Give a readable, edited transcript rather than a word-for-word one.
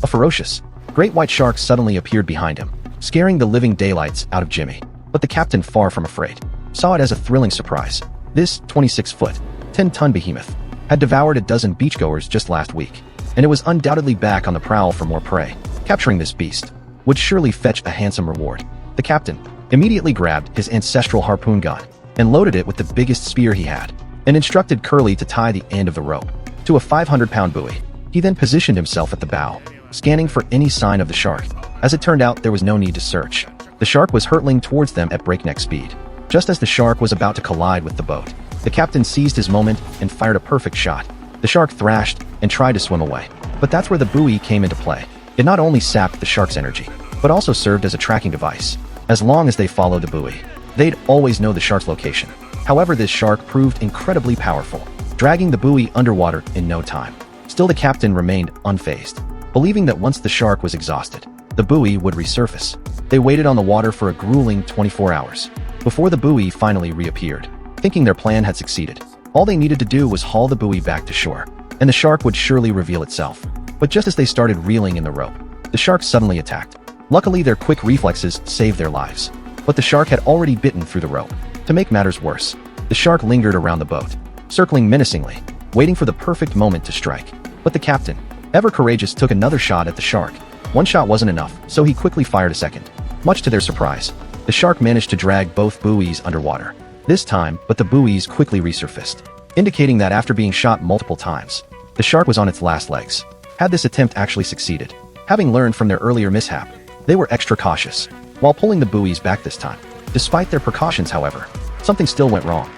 A ferocious, great white shark suddenly appeared behind him, scaring the living daylights out of Jimmy. But the captain, far from afraid, saw it as a thrilling surprise. This 26-foot, 10-ton behemoth had devoured a dozen beachgoers just last week, and it was undoubtedly back on the prowl for more prey. Capturing this beast would surely fetch a handsome reward. The captain immediately grabbed his ancestral harpoon gun and loaded it with the biggest spear he had, and instructed Curly to tie the end of the rope to a 500-pound buoy. He then positioned himself at the bow, scanning for any sign of the shark. As it turned out, there was no need to search. The shark was hurtling towards them at breakneck speed. Just as the shark was about to collide with the boat, the captain seized his moment and fired a perfect shot. The shark thrashed and tried to swim away. But that's where the buoy came into play. It not only sapped the shark's energy, but also served as a tracking device. As long as they followed the buoy, they'd always know the shark's location. However, this shark proved incredibly powerful, dragging the buoy underwater in no time. Still, the captain remained unfazed, believing that once the shark was exhausted, the buoy would resurface. They waited on the water for a grueling 24 hours before the buoy finally reappeared. Thinking their plan had succeeded, all they needed to do was haul the buoy back to shore, and the shark would surely reveal itself. But just as they started reeling in the rope, the shark suddenly attacked. Luckily, their quick reflexes saved their lives, but the shark had already bitten through the rope. To make matters worse, the shark lingered around the boat, circling menacingly, waiting for the perfect moment to strike. But the captain, ever courageous, took another shot at the shark. One shot wasn't enough, so he quickly fired a second. Much to their surprise, the shark managed to drag both buoys underwater. This time, but the buoys quickly resurfaced, indicating that after being shot multiple times, the shark was on its last legs. Had this attempt actually succeeded, having learned from their earlier mishap, they were extra cautious while pulling the buoys back this time. Despite their precautions, however, something still went wrong.